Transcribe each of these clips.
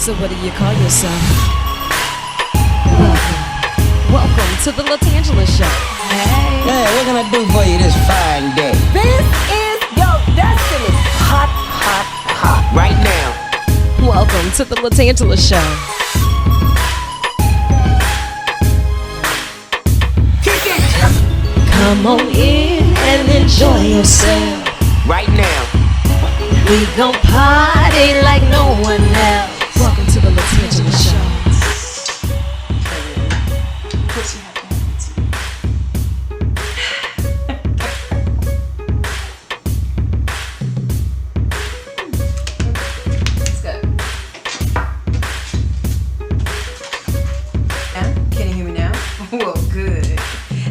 So what do you call yourself? Welcome to the LaTangela Show. Hey. Hey, what can I do for you this fine day? This is your destiny. Hot, hot, hot. Right now. Welcome to the LaTangela Show. Kick it. Come on in and enjoy yourself. Right now. We gon' party like no one else. Welcome to the LaTangela Show. Let's go. Can you hear me now? Well, good.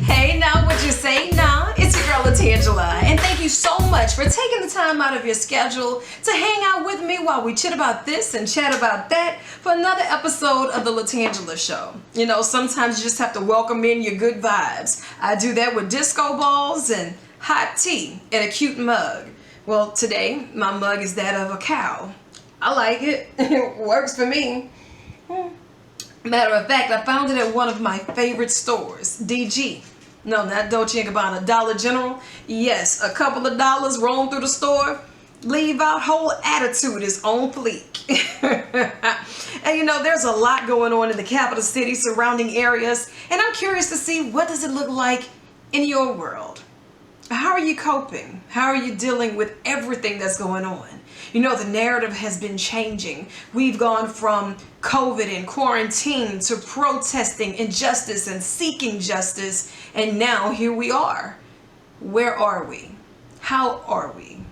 Hey, now what you say? Nah, it's your girl LaTangela, and thank you so much for taking the time out of your schedule to hang out with me while we chit about this and chat about that for another episode of the LaTangela Show. You know, sometimes you just have to welcome in your good vibes. I do that with disco balls and hot tea and a cute mug. Well, today my mug is that of a cow. I like it. It works for me. Matter of fact, I found it at one of my favorite stores, DG. No, not Dolce & Gabbana, Dollar General. Yes, a couple of dollars roam through the store, leave out, whole attitude is on fleek. And you know, there's a lot going on in the capital city, surrounding areas, and I'm curious to see, what does it look like in your world? How are you coping? How are you dealing with everything that's going on? You know, the narrative has been changing. We've gone from COVID and quarantine to protesting injustice and seeking justice. And now here we are. Where are we? How are we?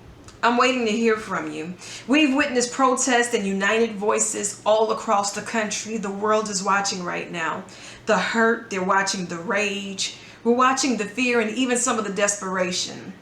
I'm waiting to hear from you. We've witnessed protests and united voices all across the country. The world is watching right now. The hurt, they're watching the rage. We're watching the fear and even some of the desperation.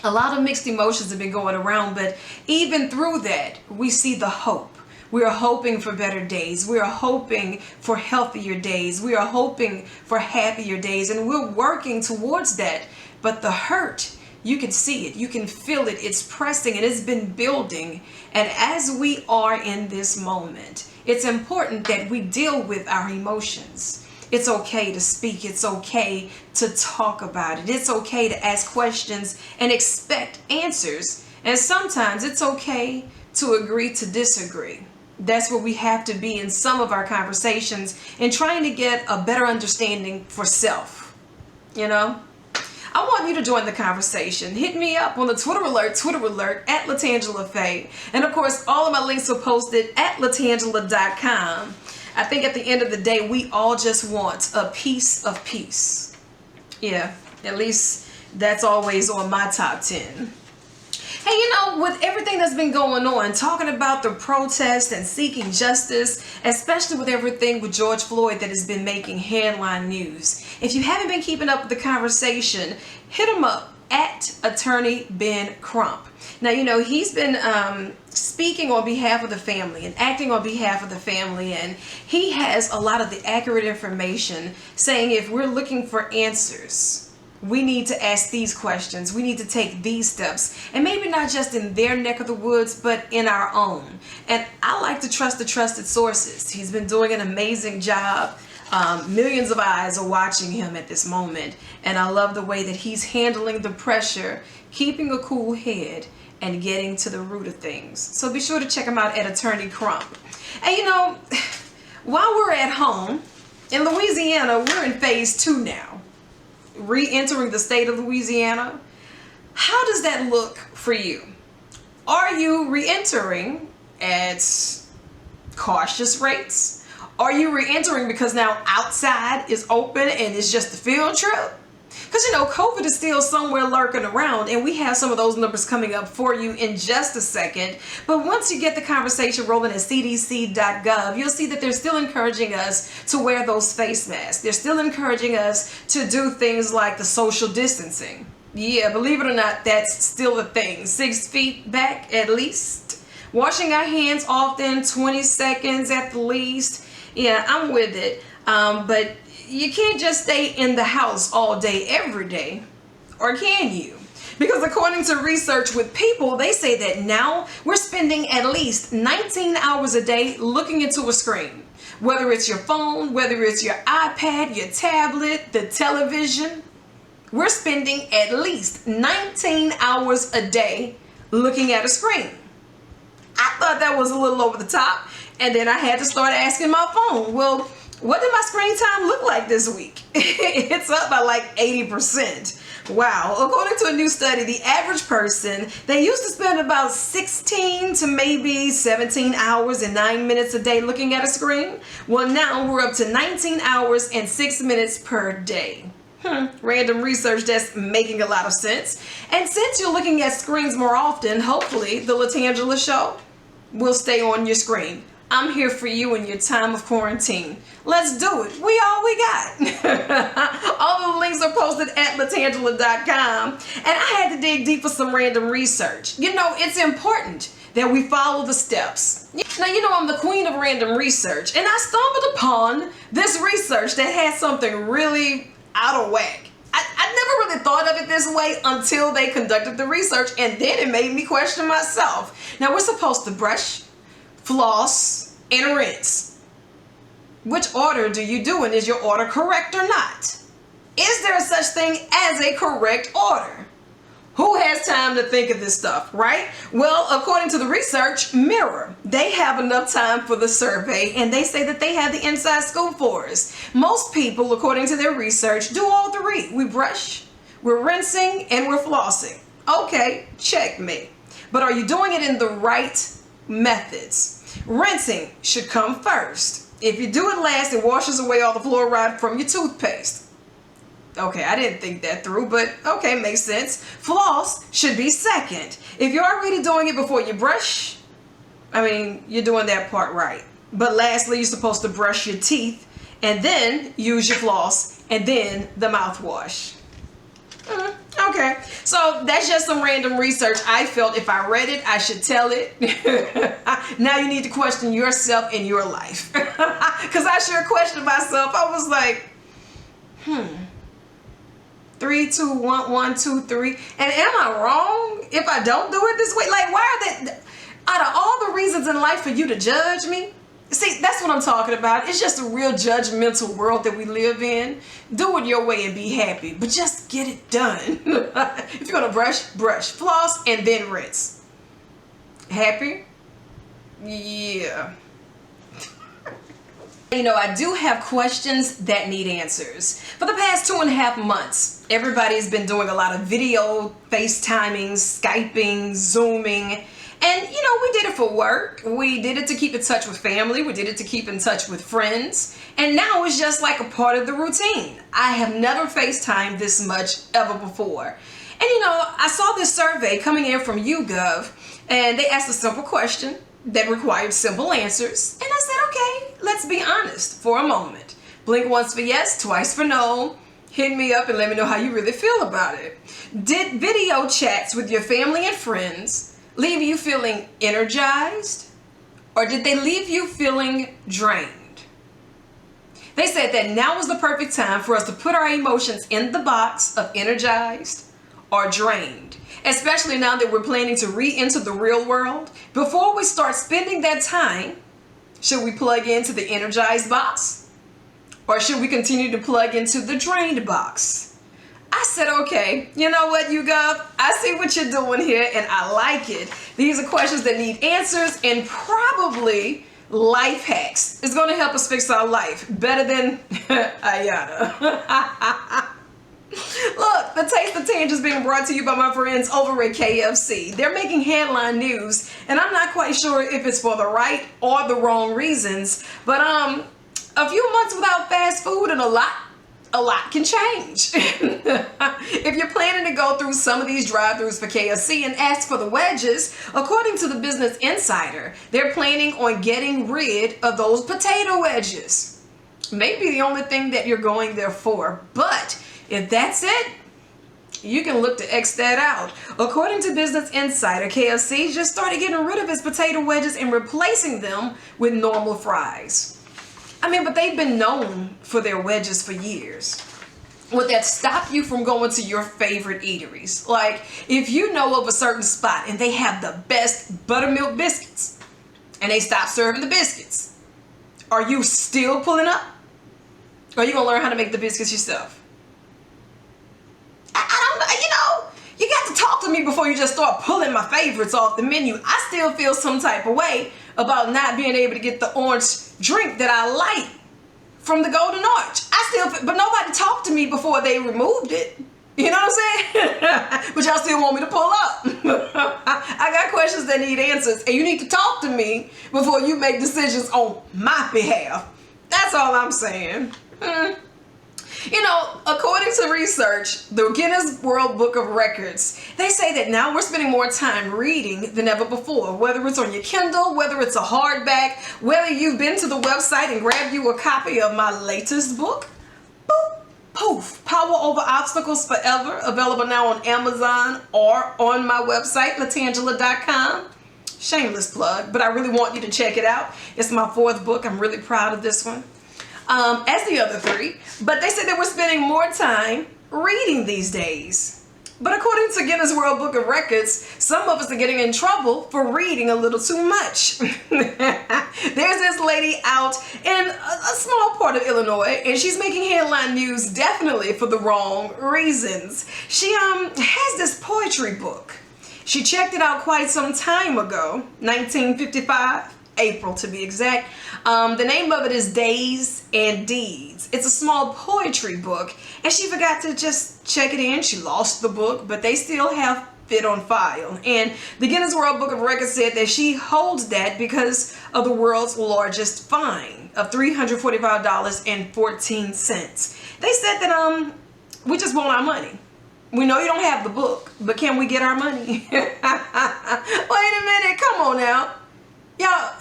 A lot of mixed emotions have been going around, but even through that, we see the hope. We are hoping for better days. We are hoping for healthier days. We are hoping for happier days, and we're working towards that. But the hurt, you can see it, you can feel it, it's pressing and it's been building. And as we are in this moment, it's important that we deal with our emotions. It's okay to speak. It's okay to talk about it. It's okay to ask questions and expect answers. And sometimes it's okay to agree to disagree. That's where we have to be in some of our conversations and trying to get a better understanding for self. You know? I want you to join the conversation. Hit me up on the Twitter alert at LaTangela Faye. And of course, all of my links are posted at latangela.com. I think at the end of the day, we all just want a piece of peace. Yeah, at least that's always on my top 10. Hey, you know, with everything that's been going on, talking about the protests and seeking justice, especially with everything with George Floyd that has been making headline news. If you haven't been keeping up with the conversation, hit him up at Attorney Ben Crump. Now, you know, he's been speaking on behalf of the family and acting on behalf of the family, and he has a lot of the accurate information saying if we're looking for answers, we need to ask these questions, we need to take these steps, and maybe not just in their neck of the woods, but in our own. And I like to trust the trusted sources. He's been doing an amazing job. Millions of eyes are watching him at this moment, and I love the way that he's handling the pressure, keeping a cool head, and getting to the root of things. So be sure to check him out at Attorney Crump. And you know, while we're at home, in Louisiana, we're in phase 2 now. Re-entering the state of Louisiana. How does that look for you? Are you re-entering at cautious rates? Are you re-entering because now outside is open and it's just a field trip? Because, you know, COVID is still somewhere lurking around, and we have some of those numbers coming up for you in just a second. But once you get the conversation rolling at cdc.gov, you'll see that they're still encouraging us to wear those face masks. They're still encouraging us to do things like the social distancing. Yeah, believe it or not, that's still a thing. 6 feet back at least. Washing our hands often, 20 seconds at the least. Yeah, I'm with it. But you can't just stay in the house all day, every day. Or can you? Because according to research with people, they say that now we're spending at least 19 hours a day looking into a screen. Whether it's your phone, whether it's your iPad, your tablet, the television, we're spending at least 19 hours a day looking at a screen. I thought that was a little over the top, and then I had to start asking my phone, well, what did my screen time look like this week? It's up by like 80%. Wow. According to a new study, the average person, they used to spend about 16 to maybe 17 hours and 9 minutes a day looking at a screen. Well, now we're up to 19 hours and 6 minutes per day. Random research that's making a lot of sense. And since you're looking at screens more often, hopefully the LaTangela show will stay on your screen. I'm here for you in your time of quarantine. Let's do it. We all we got. All the links are posted at LaTangela.com. And I had to dig deep for some random research. You know, it's important that we follow the steps. Now, you know, I'm the queen of random research, and I stumbled upon this research that had something really out of whack. I never really thought of it this way until they conducted the research, and then it made me question myself. Now, we're supposed to brush, floss, and rinse. Which order do you do, and is your order correct or not? Is there such thing as a correct order? Who has time to think of this stuff, right? Well, according to the research, Mirror, they have enough time for the survey, and they say that they have the inside scoop for us. Most people, according to their research, do all three. We brush, we're rinsing, and we're flossing. Okay, checkmate. But are you doing it in the right methods? Rinsing should come first. If you do it last, it washes away all the fluoride from your toothpaste. Okay, I didn't think that through, but okay, makes sense. Floss should be second. If you're already doing it before you brush, I mean, you're doing that part right. But lastly, you're supposed to brush your teeth and then use your floss and then the mouthwash. Okay, so that's just some random research. I felt if I read it, I should tell it. Now you need to question yourself in your life. Because I sure questioned myself. I was like, 3, 2, 1, 1, 2, 3. And am I wrong if I don't do it this way? Like, why are they, out of all the reasons in life for you to judge me? See, that's what I'm talking about. It's just a real judgmental world that we live in. Do it your way and be happy, but just get it done. If you're gonna brush, brush, floss, and then rinse. Happy? Yeah. You know, I do have questions that need answers. For the past 2.5 months, everybody's been doing a lot of video, FaceTiming, Skyping, Zooming. And, you know, we did it for work. We did it to keep in touch with family. We did it to keep in touch with friends. And now it's just like a part of the routine. I have never FaceTimed this much ever before. And, you know, I saw this survey coming in from YouGov, and they asked a simple question that required simple answers. And I said, okay, let's be honest for a moment. Blink once for yes, twice for no. Hit me up and let me know how you really feel about it. Did video chats with your family and friends leave you feeling energized, or did they leave you feeling drained? They said that now is the perfect time for us to put our emotions in the box of energized or drained, especially now that we're planning to re-enter the real world. Before we start spending that time, should we plug into the energized box, or should we continue to plug into the drained box? I said, okay, you know what, YouGov? I see what you're doing here, and I like it. These are questions that need answers and probably life hacks. It's going to help us fix our life better than Ayana. Look, the Taste of Tange is being brought to you by my friends over at KFC. They're making headline news, and I'm not quite sure if it's for the right or the wrong reasons, but a few months without fast food and a lot can change. If you're planning to go through some of these drive-thrus for KFC and ask for the wedges, according to the Business Insider, they're planning on getting rid of those potato wedges. Maybe the only thing that you're going there for, but if that's it, you can look to X that out. According to Business Insider, KFC just started getting rid of its potato wedges and replacing them with normal fries. I mean, but they've been known for their wedges for years. would that stop you from going to your favorite eateries? Like, if you know of a certain spot and they have the best buttermilk biscuits and they stop serving the biscuits, are you still pulling up? Or are you going to learn how to make the biscuits yourself? I don't know, you got to talk to me before you just start pulling my favorites off the menu. I still feel some type of way about not being able to get the orange drink that I like from the Golden Arch. But nobody talked to me before they removed it. You know what I'm saying? But y'all still want me to pull up. I got questions that need answers, and you need to talk to me before you make decisions on my behalf. That's all I'm saying. According to research, the Guinness World Book of Records, they say that now we're spending more time reading than ever before, whether it's on your Kindle, whether it's a hardback, whether you've been to the website and grabbed you a copy of my latest book, P.O.O.F, Power Over Obstacles Forever, available now on Amazon or on my website, LaTangela.com. Shameless plug, but I really want you to check it out. It's my 4th book. I'm really proud of this one. As the other 3, but they said that we're spending more time reading these days. But according to Guinness World Book of Records, some of us are getting in trouble for reading a little too much. There's this lady out in a small part of Illinois, and she's making headline news definitely for the wrong reasons. She has this poetry book. She checked it out quite some time ago, 1955. April to be exact. The name of it is Days and Deeds. It's a small poetry book, and she forgot to just check it in. She lost the book, but they still have it on file. And the Guinness World Book of Records said that she holds that because of the world's largest fine of $345.14. They said that we just want our money. We know you don't have the book, but can we get our money? Wait a minute, come on now. Y'all,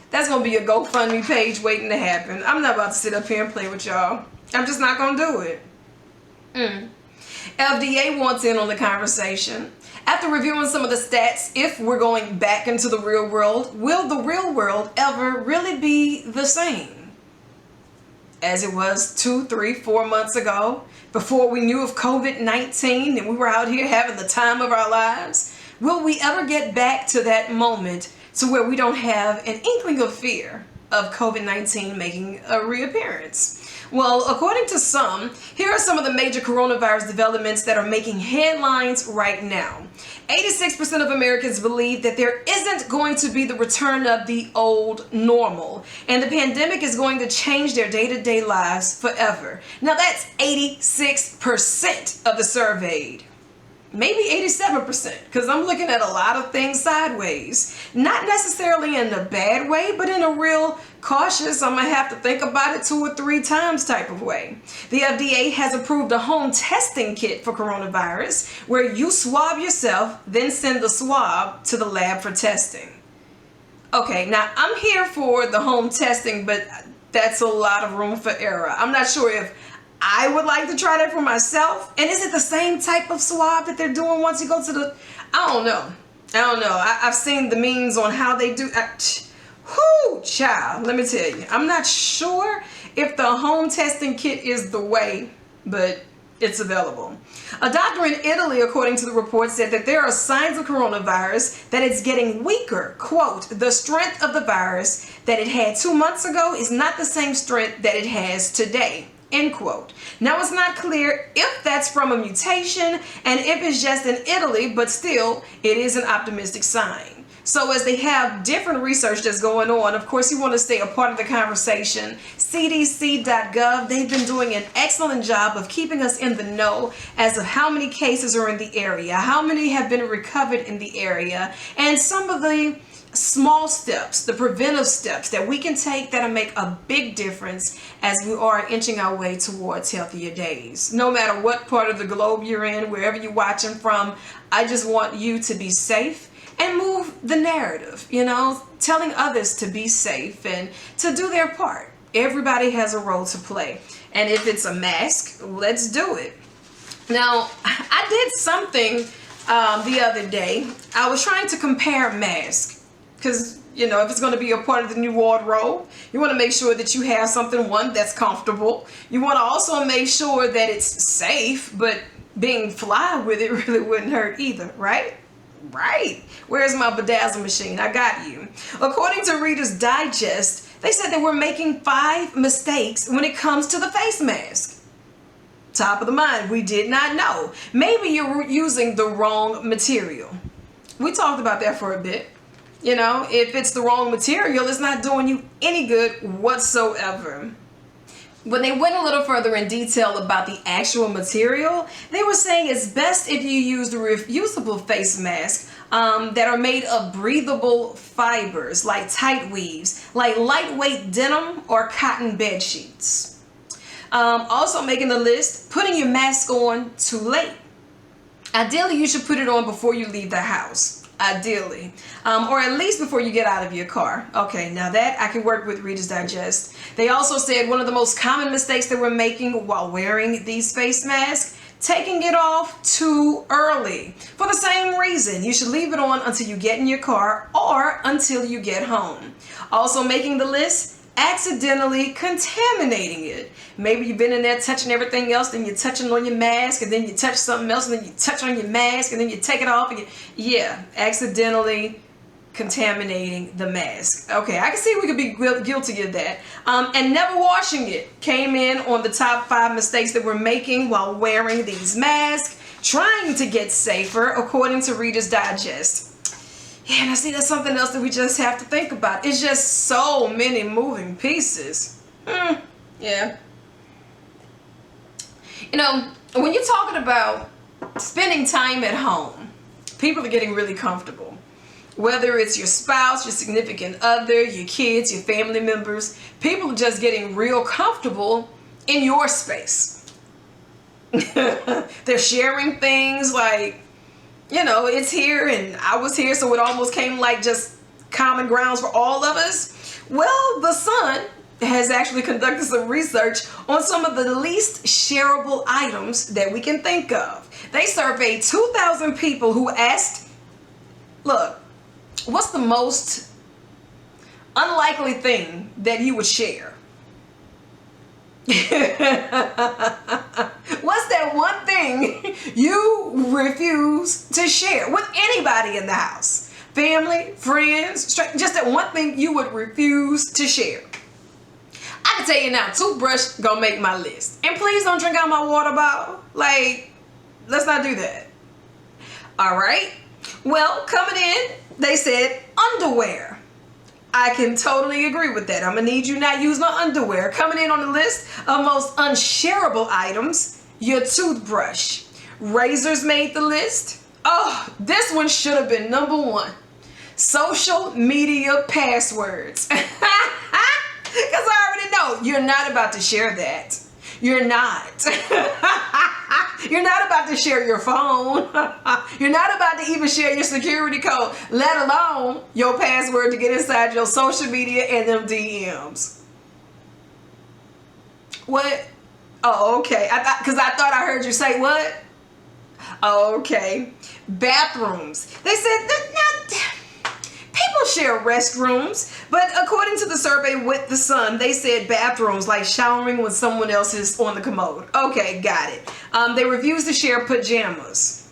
that's going to be a GoFundMe page waiting to happen. I'm not about to sit up here and play with y'all. I'm just not going to do it. FDA wants in on the conversation. After reviewing some of the stats, if we're going back into the real world, will the real world ever really be the same as it was 2, 3, 4 months ago, before we knew of COVID-19 and we were out here having the time of our lives? Will we ever get back to that moment to where we don't have an inkling of fear of COVID-19 making a reappearance? Well, according to some, here are some of the major coronavirus developments that are making headlines right now. 86% of Americans believe that there isn't going to be the return of the old normal, and the pandemic is going to change their day-to-day lives forever. Now that's 86% of the surveyed. Maybe 87%, because I'm looking at a lot of things sideways. Not necessarily in a bad way, but in a real cautious, I'm going to have to think about it 2 or 3 times type of way. The FDA has approved a home testing kit for coronavirus, where you swab yourself, then send the swab to the lab for testing. Okay, now I'm here for the home testing, but that's a lot of room for error. I'm not sure if I would like to try that for myself. And is it the same type of swab that they're doing once you go to the... I don't know. I've seen the memes on how they do... Whoo, child, let me tell you. I'm not sure if the home testing kit is the way, but it's available. A doctor in Italy, according to the report, said that there are signs of coronavirus, that it's getting weaker. Quote, the strength of the virus that it had 2 months ago is not the same strength that it has today. End quote. Now it's not clear if that's from a mutation and if it's just in Italy, but still it is an optimistic sign. So as they have different research that's going on, of course you want to stay a part of the conversation. CDC.gov, they've been doing an excellent job of keeping us in the know as of how many cases are in the area, how many have been recovered in the area, and some of the small steps, the preventive steps that we can take that'll make a big difference as we are inching our way towards healthier days. No matter what part of the globe you're in, wherever you're watching from, I just want you to be safe and move the narrative, telling others to be safe and to do their part. Everybody has a role to play. And if it's a mask, let's do it. Now, I did something the other day. I was trying to compare masks. Because You know, if it's going to be a part of the new wardrobe, you want to make sure that you have something, one, that's comfortable. You want to also make sure that it's safe, but being fly with it really wouldn't hurt either, right? Right. Where's my bedazzle machine? I got you. According to Reader's Digest, they said that we're making 5 mistakes when it comes to the face mask. Top of the mind, we did not know. Maybe you're using the wrong material. We talked about that for a bit. You know, if it's the wrong material, it's not doing you any good whatsoever. When they went a little further in detail about the actual material, they were saying it's best if you use the reusable face masks that are made of breathable fibers, like tight weaves, like lightweight denim or cotton bed sheets. Also making the list, putting your mask on too late. Ideally, you should put it on before you leave the house. Ideally, or at least before you get out of your car. Okay, now that I can work with Reader's Digest. They also said one of the most common mistakes that we're making while wearing these face masks, taking it off too early. For the same reason, you should leave it on until you get in your car or until you get home. Also making the list, accidentally contaminating it. Maybe you've been in there touching everything else, then you're touching on your mask, and then you touch something else, and then you touch on your mask, and then you take it off, and accidentally contaminating the mask. Okay, I can see we could be guilty of that. And never washing it came in on the top 5 mistakes that we're making while wearing these masks, trying to get safer, according to Reader's Digest. Yeah, and I see that's something else that we just have to think about. It's just so many moving pieces. Yeah. You know, when you're talking about spending time at home, people are getting really comfortable. Whether it's your spouse, your significant other, your kids, your family members, people are just getting real comfortable in your space. They're sharing things like, you know, it's here and I was here, so it almost came like just common grounds for all of us. Well, the Sun has actually conducted some research on some of the least shareable items that we can think of. They surveyed 2,000 people who asked, look, what's the most unlikely thing that you would share? What's that one thing you refuse to share with anybody in the house? Family, friends, just that one thing you would refuse to share. I can tell you now, toothbrush gonna make my list. And please don't drink out my water bottle. Like, let's not do that. All right. Well, coming in, they said underwear. I can totally agree with that. I'm gonna need you not use no underwear. Coming in on the list of most unshareable items, your toothbrush. Razors made the list. Oh, this one should have been number 1. Social media passwords. Because I already know you're not about to share that. You're not. You're not about to share your phone. You're not about to even share your security code, let alone your password to get inside your social media and them DMs. What? Oh, okay. Because I thought I heard you say what? Oh, okay. Bathrooms. They said that people share restrooms, but according to the survey with the Sun, they said bathrooms like showering when someone else is on the commode. Okay, got it. They refuse to share pajamas.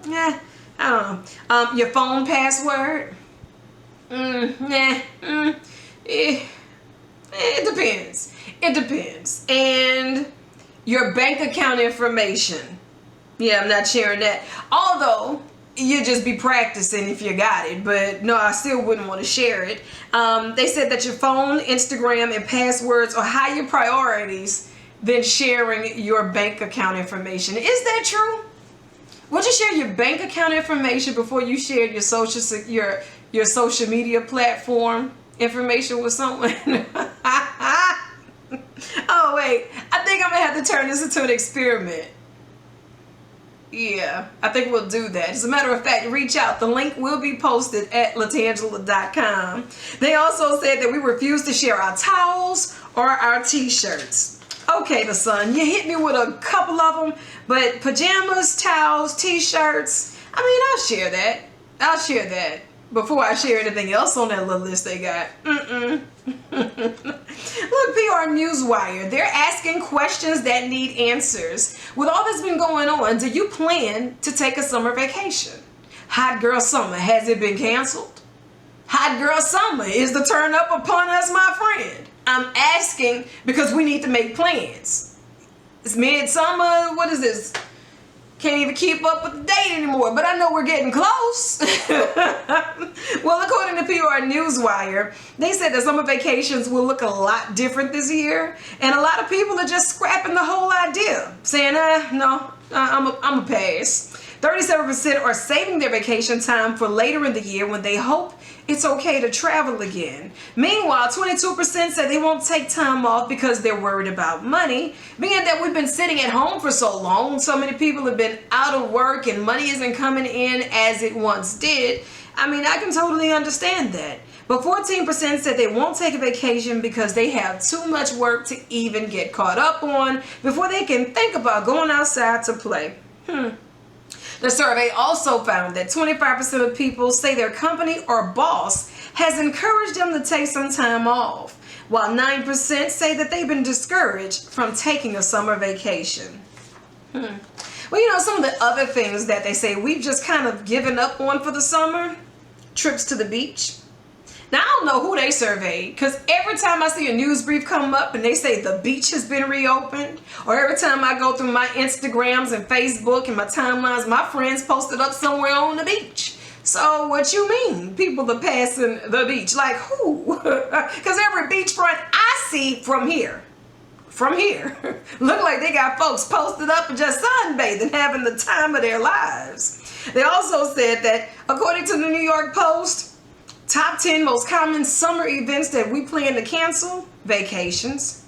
I don't know. Your phone password? It depends. It depends. And your bank account information. Yeah, I'm not sharing that. Although you just be practicing if you got it, but no, I still wouldn't want to share it. They said that your phone, Instagram, and passwords are higher priorities than sharing your bank account information. Is that true? Would you share your bank account information before you shared your social media platform information with someone? Oh wait, I think I'm gonna have to turn this into an experiment. Yeah, I think we'll do that. As a matter of fact, reach out. The link will be posted at LaTangela.com. They also said that we refuse to share our towels or our t-shirts. Okay, the Sun, you hit me with a couple of them, but pajamas, towels, t-shirts, I mean, I'll share that. before I share anything else on that little list they got. Look, PR Newswire, they're asking questions that need answers. With all that's been going on, do you plan to take a summer vacation? Hot girl summer, has it been canceled? Hot girl summer, is the turn up upon us, my friend? I'm asking because we need to make plans. It's midsummer, what is this? Can't even keep up with the date anymore, but I know we're getting close. Well, according to PR Newswire, they said that summer vacations will look a lot different this year, and a lot of people are just scrapping the whole idea, saying, no, I'm a pass. 37% are saving their vacation time for later in the year when they hope it's okay to travel again. Meanwhile, 22% said they won't take time off because they're worried about money, being that we've been sitting at home for so long. So many people have been out of work and money isn't coming in as it once did. I mean, I can totally understand that. But 14% said they won't take a vacation because they have too much work to even get caught up on before they can think about going outside to play. The survey also found that 25% of people say their company or boss has encouraged them to take some time off, while 9% say that they've been discouraged from taking a summer vacation. Well, you know, some of the other things that they say we've just kind of given up on for the summer, trips to the beach. Now, I don't know who they surveyed, because every time I see a news brief come up and they say the beach has been reopened, or every time I go through my Instagrams and Facebook and my timelines, my friends posted up somewhere on the beach. So what you mean? People are passing the beach. Like who? Because every beachfront I see from here, look like they got folks posted up and just sunbathing, having the time of their lives. They also said that, according to the New York Post, top 10 most common summer events that we plan to cancel: vacations,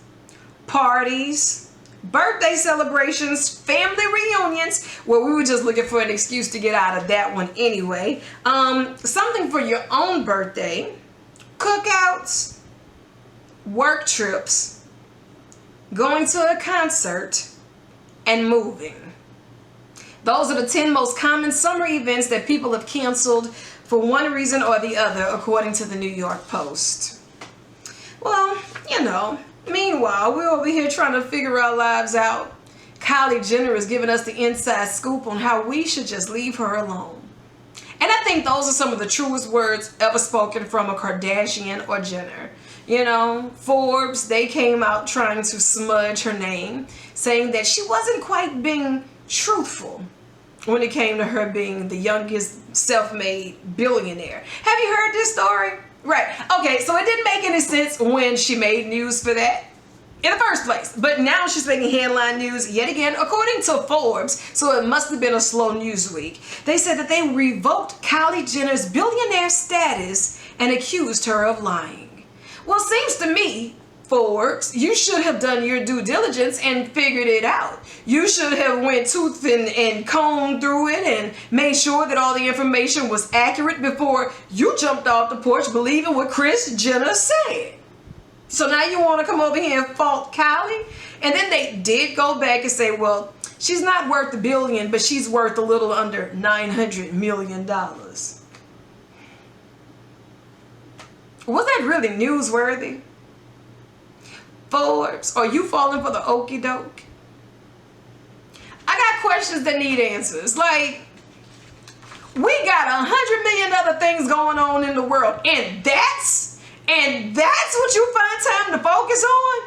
parties, birthday celebrations, family reunions. Well, we were just looking for an excuse to get out of that one anyway. Something for your own birthday, cookouts, work trips, going to a concert, and moving. Those are the 10 most common summer events that people have canceled for one reason or the other, according to the New York Post. Well, you know, meanwhile, we're over here trying to figure our lives out. Kylie Jenner is giving us the inside scoop on how we should just leave her alone. And I think those are some of the truest words ever spoken from a Kardashian or Jenner. You know, Forbes, they came out trying to smudge her name, saying that she wasn't quite being truthful when it came to her being the youngest self-made billionaire. Have you heard this story? Right. Okay, so it didn't make any sense when she made news for that in the first place. But now she's making headline news yet again, according to Forbes, so it must have been a slow news week. They said that they revoked Kylie Jenner's billionaire status and accused her of lying. Well, it seems to me, Forbes, you should have done your due diligence and figured it out. You should have went tooth and combed through it and made sure that all the information was accurate before you jumped off the porch believing what Kris Jenner said. So now you want to come over here and fault Kylie? And then they did go back and say, well, she's not worth $1 billion, but she's worth a little under $900 million. Was that really newsworthy? Forbes, are you falling for the okie doke? I got questions that need answers. Like, we got 100 million other things going on in the world, and that's what you find time to focus on?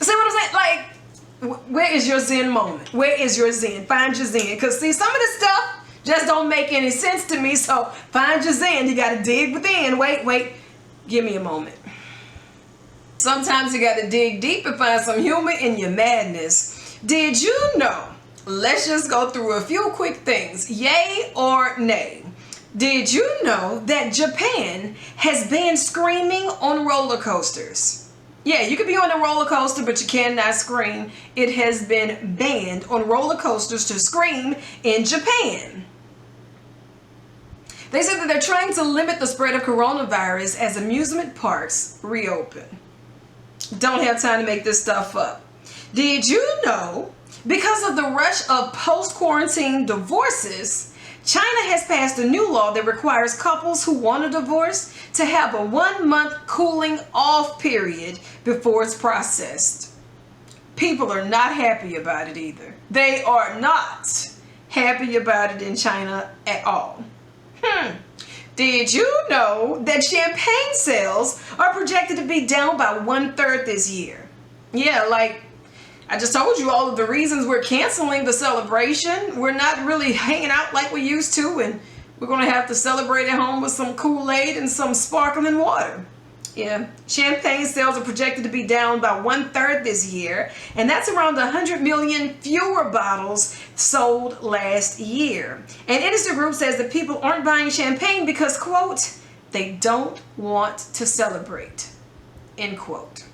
See what I'm saying? Like, where is your Zen moment? Where is your Zen? Find your Zen. Because see, some of this stuff just don't make any sense to me. So find your Zen. You got to dig within. Wait. Give me a moment. Sometimes you got to dig deep and find some humor in your madness. Did you know? Let's just go through a few quick things. Yay or nay? Did you know that Japan has banned screaming on roller coasters? Yeah, you can be on a roller coaster, but you cannot scream. It has been banned on roller coasters to scream in Japan. They said that they're trying to limit the spread of coronavirus as amusement parks reopen. Don't have time to make this stuff up. Did you know, because of the rush of post-quarantine divorces, China has passed a new law that requires couples who want a divorce to have a 1-month cooling off period before it's processed. People are not happy about it either. They are not happy about it in China at all. Did you know that champagne sales are projected to be down by 1/3 this year? Yeah, like I just told you all of the reasons we're canceling the celebration. We're not really hanging out like we used to, and we're going to have to celebrate at home with some Kool-Aid and some sparkling water. Yeah, champagne sales are projected to be down by 1/3 this year, and that's around 100 million fewer bottles sold last year. An industry group says that people aren't buying champagne because, quote, they don't want to celebrate, end quote.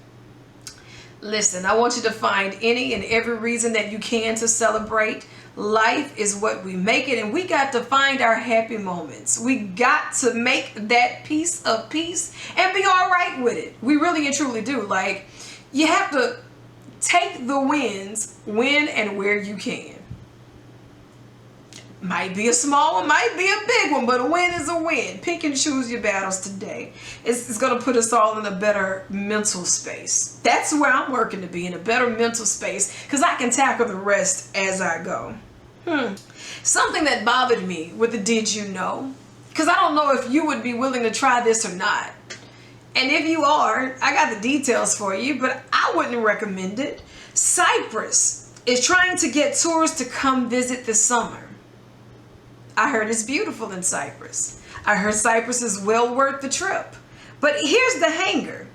Listen, I want you to find any and every reason that you can to celebrate. Life is what we make it, and we got to find our happy moments. We got to make that piece of peace and be all right with it. We really and truly do. Like, you have to take the wins when and where you can. Might be a small one, might be a big one, but a win is a win. Pick and choose your battles today. It's going to put us all in a better mental space. That's where I'm working to be, in a better mental space, because I can tackle the rest as I go. Something that bothered me with the Did You Know? Because I don't know if you would be willing to try this or not. And if you are, I got the details for you, but I wouldn't recommend it. Cyprus is trying to get tourists to come visit this summer. I heard it's beautiful in Cyprus. I heard Cyprus is well worth the trip. But here's the hanger.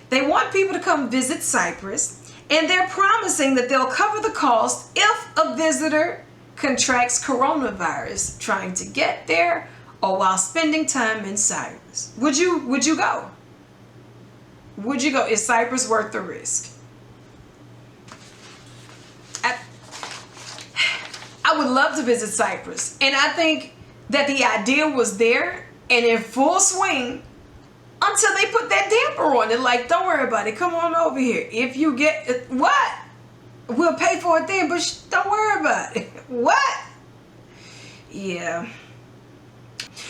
They want people to come visit Cyprus, and they're promising that they'll cover the cost if a visitor contracts coronavirus trying to get there or while spending time in Cyprus. Would you go? Would you go? Is Cyprus worth the risk? I would love to visit Cyprus, and I think that the idea was there and in full swing until they put that damper on it. Like, don't worry about it. Come on over here. If you get what? We'll pay for it then, but don't worry about it. What? Yeah.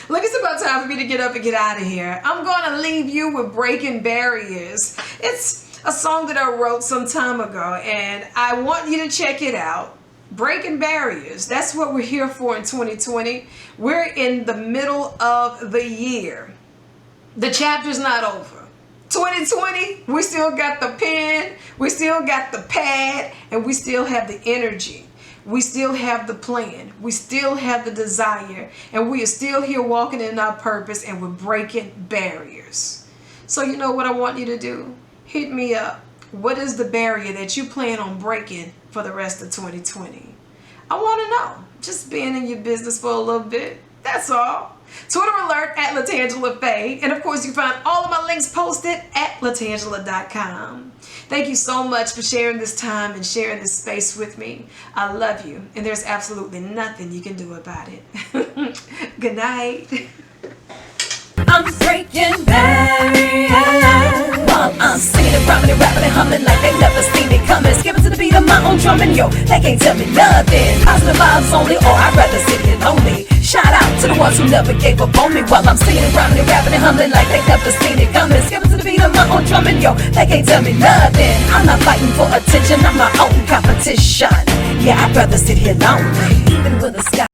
Look, it's about time for me to get up and get out of here. I'm going to leave you with Breaking Barriers. It's a song that I wrote some time ago, and I want you to check it out. Breaking barriers. That's what we're here for in 2020. We're in the middle of the year. The chapter's not over. 2020, we still got the pen, we still got the pad, and we still have the energy. We still have the plan. We still have the desire. And we are still here walking in our purpose, and we're breaking barriers. So you know what I want you to do? Hit me up. What is the barrier that you plan on breaking for the rest of 2020? I want to know. Just being in your business for a little bit. That's all. Twitter alert at LaTangela Faye. And of course, you can find all of my links posted at LaTangela.com. Thank you so much for sharing this time and sharing this space with me. I love you. And there's absolutely nothing you can do about it. Good night. I'm breaking barriers while I'm singing and rhyming and rapping and humming like they never seen it coming. Skipping to the beat of my own drum and yo, they can't tell me nothing. Positive vibes only, or I'd rather sit here lonely. Shout out to the ones who never gave up on me while I'm singing and rhyming and rapping and humming like they never seen it coming. Skipping to the beat of my own drum and yo, they can't tell me nothing. I'm not fighting for attention, I'm my own competition. Yeah, I'd rather sit here lonely, even with the sky.